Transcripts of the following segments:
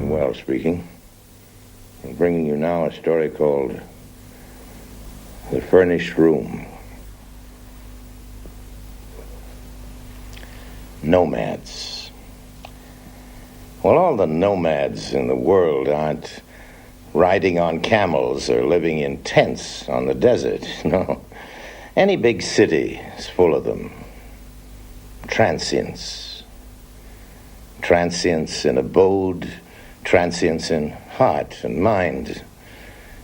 Orson Welles speaking. I'm bringing you now a story called The Furnished Room. Nomads. Well, all the nomads in the world aren't riding on camels or living in tents on the desert. No. Any big city is full of them. Transients. Transients in abode, transients in heart and mind.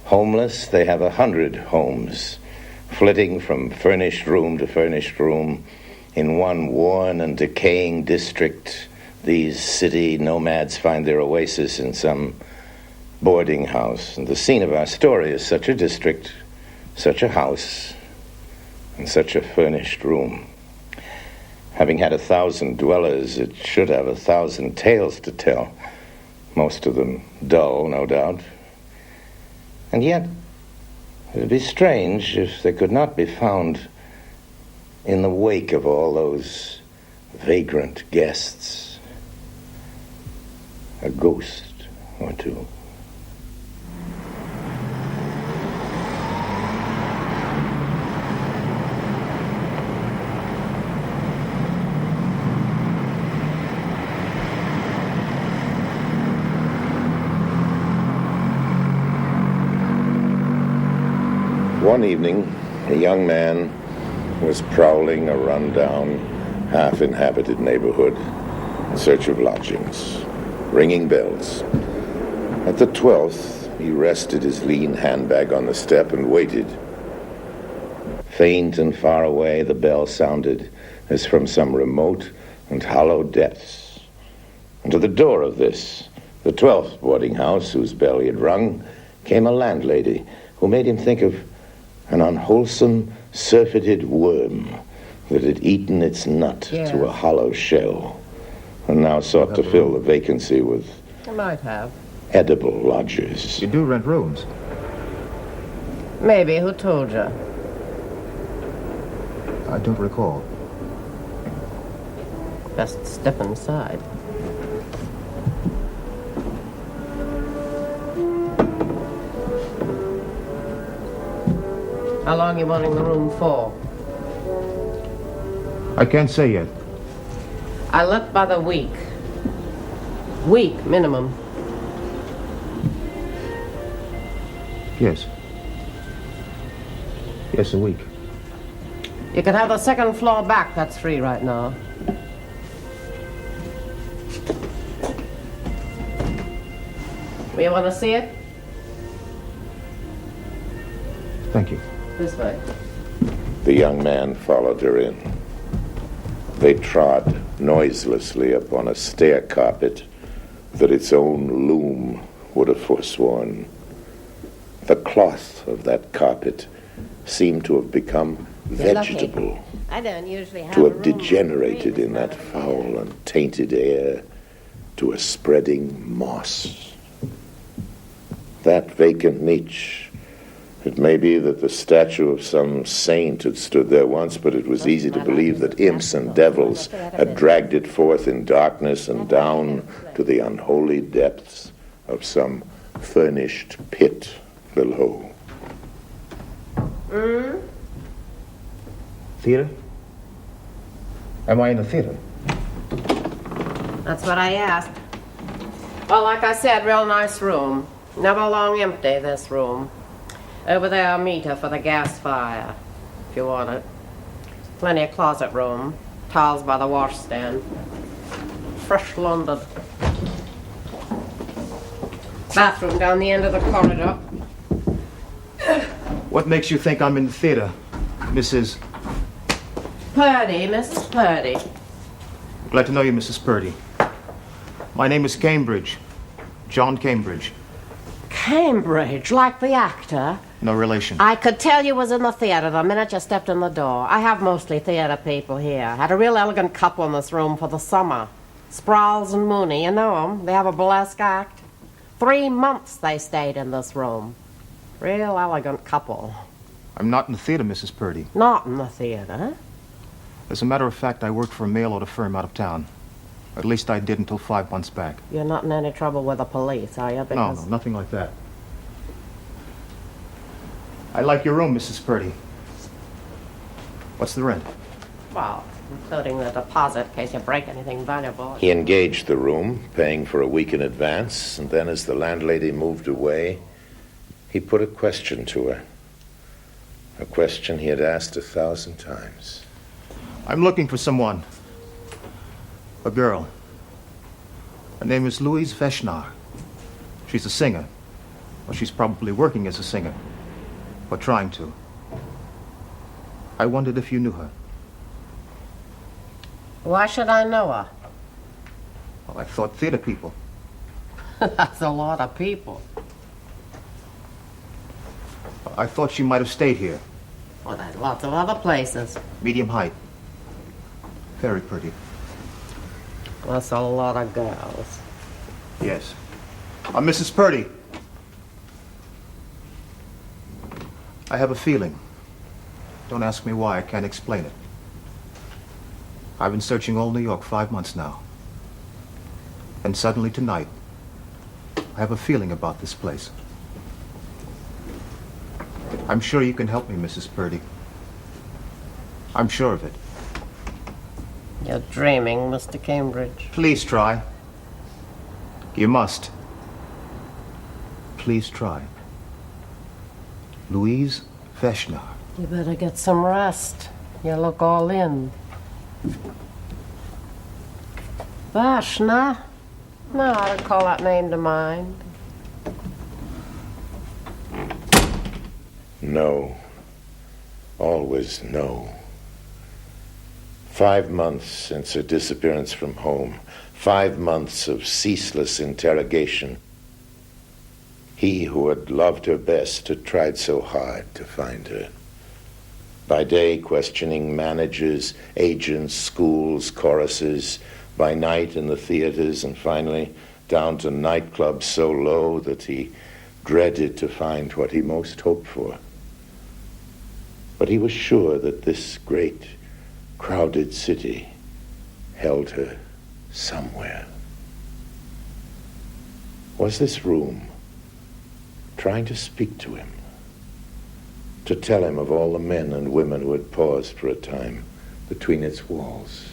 Homeless, they have 100 homes, flitting from furnished room to furnished room. In one worn and decaying district, these city nomads find their oasis in some boarding house. And the scene of our story is such a district, such a house, and such a furnished room. Having had 1,000 dwellers, it should have 1,000 tales to tell. Most of them dull, no doubt. And yet, it would be strange if they could not be found in the wake of all those vagrant guests. A ghost or two. One evening, a young man was prowling a rundown, half-inhabited neighborhood in search of lodgings, ringing bells. At the 12th, he rested his lean handbag on the step and waited. Faint and far away, the bell sounded as from some remote and hollow depths. And to the door of this, the 12th boarding house, whose bell he had rung, came a landlady who made him think of an unwholesome, surfeited worm that had eaten its nut to a hollow shell and now sought to fill the vacancy with edible lodgers. You do rent rooms? Maybe. Who told you? I don't recall. Best step inside. How long you wanting the room for? I can't say yet. I let by the week. Week, minimum. Yes. Yes, a week. You can have the second floor back. That's free right now. You want to see it? Thank you. This way. The young man followed her in. They trod noiselessly upon a stair carpet that its own loom would have forsworn. The cloth of that carpet seemed to have become vegetable, I don't usually have to have degenerated in that foul and tainted air to a spreading moss. That vacant niche, it may be that the statue of some saint had stood there once, but it was easy to believe that imps and devils had dragged it forth in darkness and down to the unholy depths of some furnished pit below. Theater? Am I in the theater? That's what I asked. Well, like I said, real nice room. Never long empty, this room. Over there, a meter for the gas fire, if you want it. Plenty of closet room. Towels by the washstand. Fresh laundered. Bathroom down the end of the corridor. What makes you think I'm in the theater, Mrs. Purdy, Mrs. Purdy. Glad to know you, Mrs. Purdy. My name is Cambridge. John Cambridge. Cambridge, like the actor? No relation. I could tell you was in the theater the minute you stepped in the door. I have mostly theater people here. Had a real elegant couple in this room for the summer. Sprouls and Mooney, you know them. They have a burlesque act. 3 months they stayed in this room. Real elegant couple. I'm not in the theater, Mrs. Purdy. Not in the theater? As a matter of fact, I work for a mail order firm out of town. At least I did until 5 months back. You're not in any trouble with the police, are you? No, nothing like that. I like your room, Mrs. Purdy. What's the rent? Well, including the deposit in case you break anything valuable. He engaged the room, paying for a week in advance, and then as the landlady moved away, he put a question to her. A question he had asked 1,000 times. I'm looking for someone. A girl. Her name is Louise Veshnar. She's a singer. Well, she's probably working as a singer. Or trying to. I wondered if you knew her. Why should I know her? Well, I thought theater people. That's a lot of people. I thought she might have stayed here. Well, there's lots of other places. Medium height. Very pretty. That's a lot of girls. Yes. Mrs. Purdy. I have a feeling. Don't ask me why, I can't explain it. I've been searching all New York 5 months now. And suddenly tonight, I have a feeling about this place. I'm sure you can help me, Mrs. Purdy. I'm sure of it. You're dreaming, Mr. Cambridge. Please try. You must. Please try. Louise Veshnar. You better get some rest. You look all in. Vashna? No, I don't call that name to mind. No. Always no. 5 months since her disappearance from home. 5 months of ceaseless interrogation. He who had loved her best had tried so hard to find her. By day, questioning managers, agents, schools, choruses. By night in the theaters, and finally down to nightclubs so low that he dreaded to find what he most hoped for. But he was sure that this great, crowded city held her somewhere. Was this room trying to speak to him? To tell him of all the men and women who had paused for a time between its walls?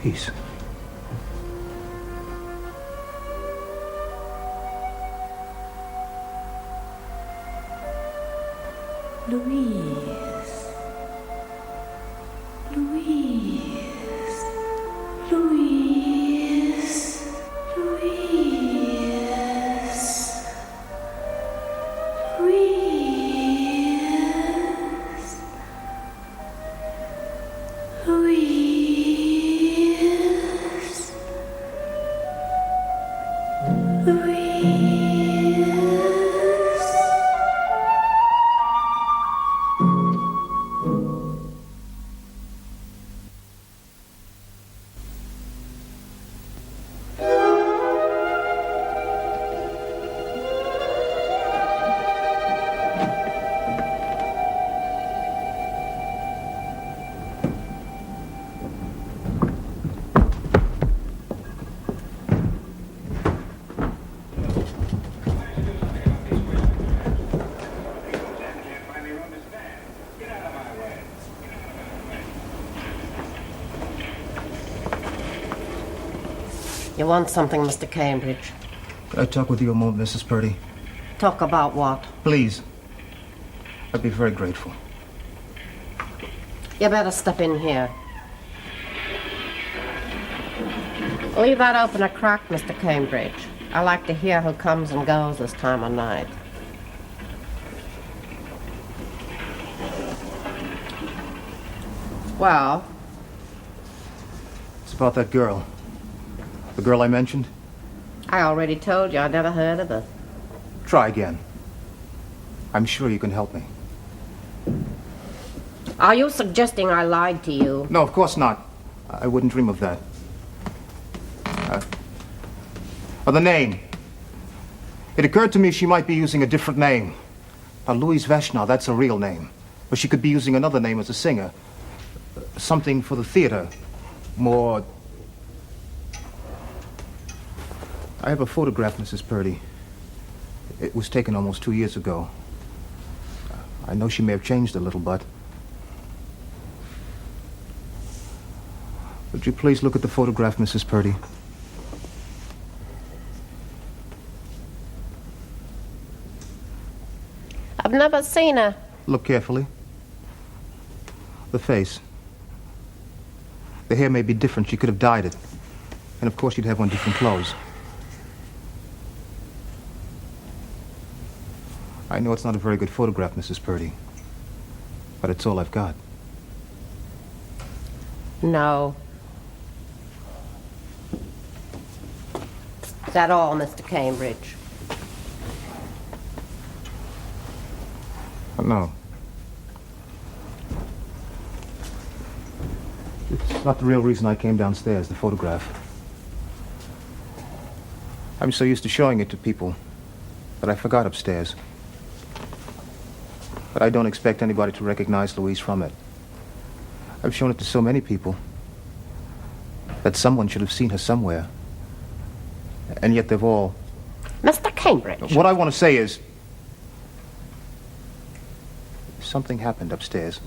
Peace. Louise. Louise. Louise. Louise. Louise. Louise. Louise. You want something, Mr. Cambridge? Could I talk with you a moment, Mrs. Purdy? Talk about what? Please. I'd be very grateful. You better step in here. Leave that open a crack, Mr. Cambridge. I like to hear who comes and goes this time of night. Well? It's about that girl. The girl I mentioned? I already told you I'd never heard of her. Try again. I'm sure you can help me. Are you suggesting I lied to you? No, of course not. I wouldn't dream of that. The name. It occurred to me she might be using a different name. Now, Louise Veshnar, that's a real name. But she could be using another name as a singer. Something for the theater. More... I have a photograph, Mrs. Purdy. It was taken almost 2 years ago. I know she may have changed a little, but... Would you please look at the photograph, Mrs. Purdy? I've never seen her. Look carefully. The face. The hair may be different. She could have dyed it. And of course she'd have on different clothes. I know it's not a very good photograph, Mrs. Purdy. But it's all I've got. No. Is that all, Mr. Cambridge? No. It's not the real reason I came downstairs, the photograph. I'm so used to showing it to people that I forgot upstairs. But I don't expect anybody to recognize Louise from it. I've shown it to so many people that someone should have seen her somewhere. And yet they've all... Mr. Cambridge. What I want to say is... something happened upstairs.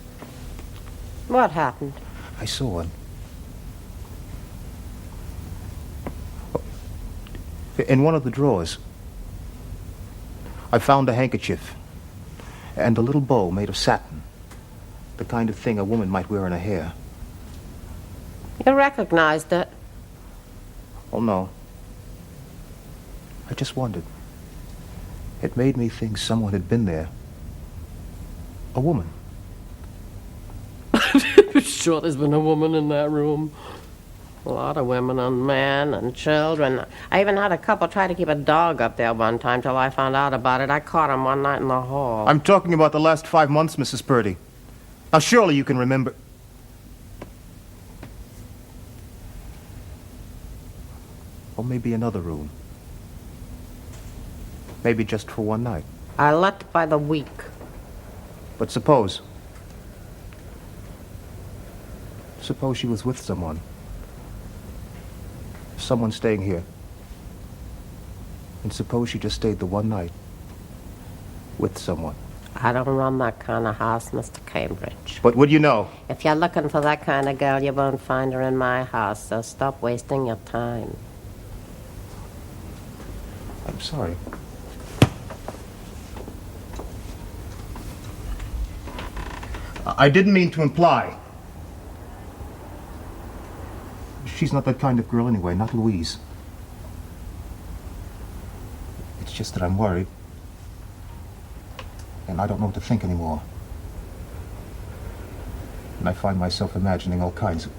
What happened? I saw one. In one of the drawers, I found a handkerchief and a little bow made of satin, the kind of thing a woman might wear in her hair. You recognized it? Oh, no. I just wondered. It made me think someone had been there. A woman. Sure there's been a woman in that room. A lot of women and men and children. I even had a couple try to keep a dog up there one time till I found out about it. I caught him one night in the hall. I'm talking about the last 5 months, Mrs. Purdy. Now, surely you can remember... Or maybe another room. Maybe just for one night. I let by the week. But suppose she was with someone. Someone staying here. And suppose she just stayed the one night with someone. I don't run that kind of house, Mr. Cambridge. But would you know? If you're looking for that kind of girl, you won't find her in my house, so stop wasting your time. I'm sorry. I didn't mean to imply. She's not that kind of girl anyway, not Louise. It's just that I'm worried. And I don't know what to think anymore. And I find myself imagining all kinds of...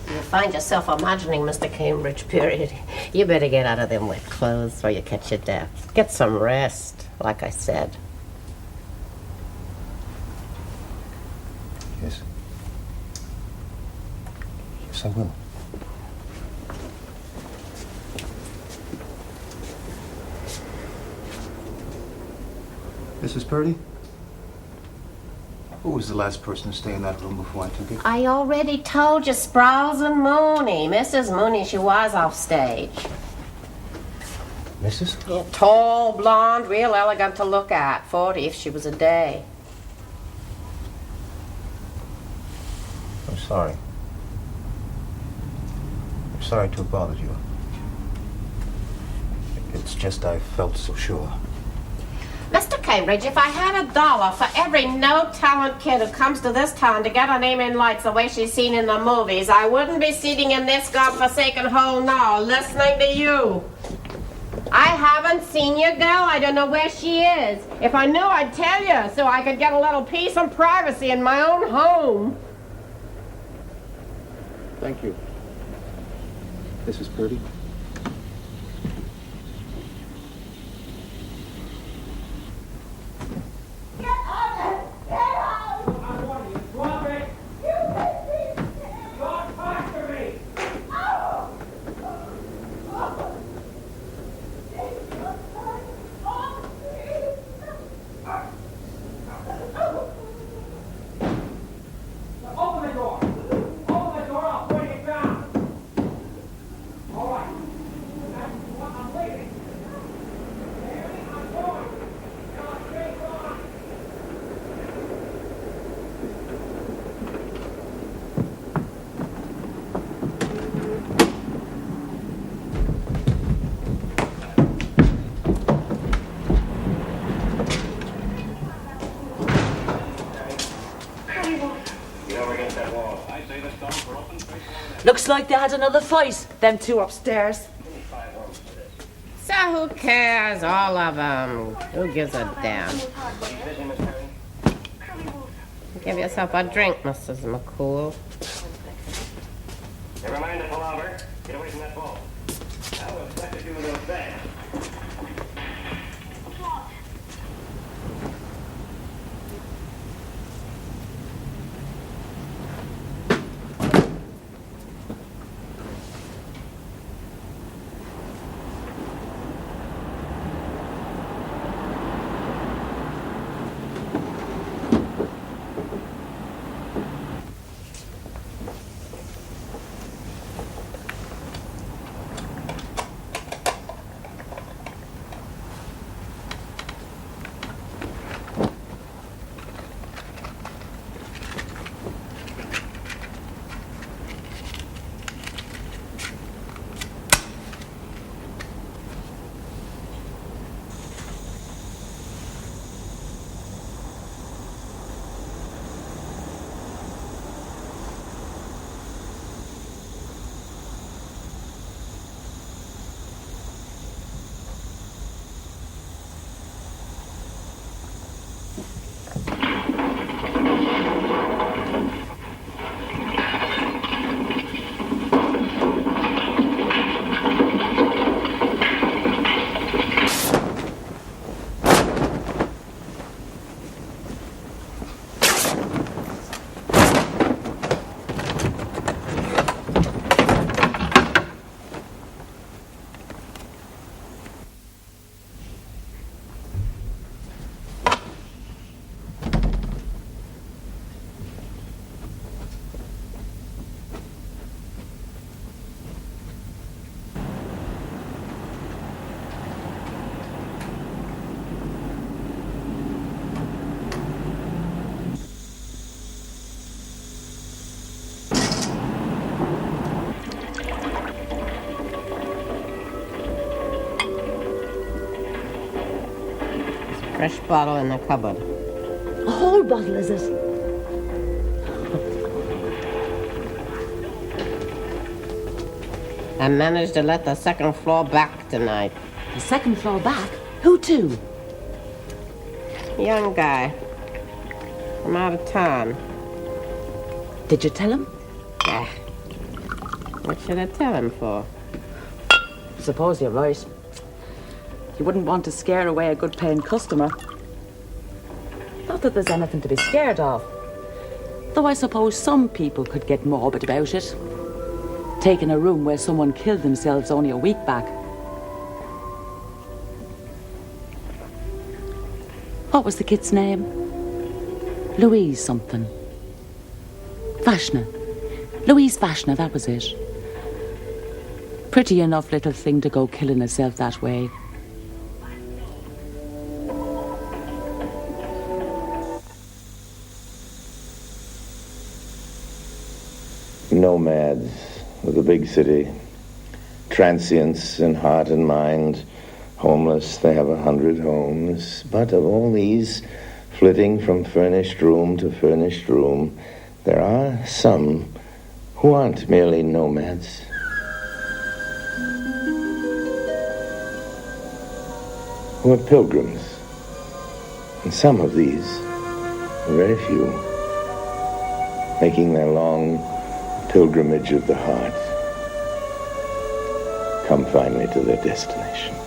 You find yourself imagining, Mr. Cambridge, period. You better get out of them wet clothes before you catch your death. Get some rest, like I said. Yes. Yes, I will. Mrs. Purdy? Who was the last person to stay in that room before I took it? I already told you, Sprouse and Mooney. Mrs. Mooney, she was off stage. Mrs.? Yeah, tall, blonde, real elegant to look at. 40 if she was a day. I'm sorry. I'm sorry to have bothered you. It's just I felt so sure. Mr. Cambridge, if I had $1 for every no-talent kid who comes to this town to get her name in lights the way she's seen in the movies, I wouldn't be sitting in this godforsaken hole now, listening to you. I haven't seen your girl. I don't know where she is. If I knew, I'd tell you, so I could get a little peace and privacy in my own home. Thank you. Mrs. Purdy? Looks like they had another fight, them two upstairs. So who cares? All of them. Who gives a damn? Give yourself a drink, Mrs. McCool. Never mind the palaver. Get away from that ball. I will expect you with those bags. Fresh bottle in the cupboard. A whole bottle, is it? I managed to let the second floor back tonight. The second floor back? Who to? Young guy. From out of town. Did you tell him? Yeah. What should I tell him for? Suppose you're right. You wouldn't want to scare away a good-paying customer. Not that there's anything to be scared of. Though I suppose some people could get morbid about it. Taking a room where someone killed themselves only a week back. What was the kid's name? Louise something. Vashna. Louise Vashna, that was it. Pretty enough little thing to go killing herself that way. Nomads of the big city, transients in heart and mind, homeless, they have 100 homes. But of all these, flitting from furnished room to furnished room, there are some who aren't merely nomads. Who are pilgrims. And some of these, very few, making their long pilgrimage of the heart, come finally to their destination.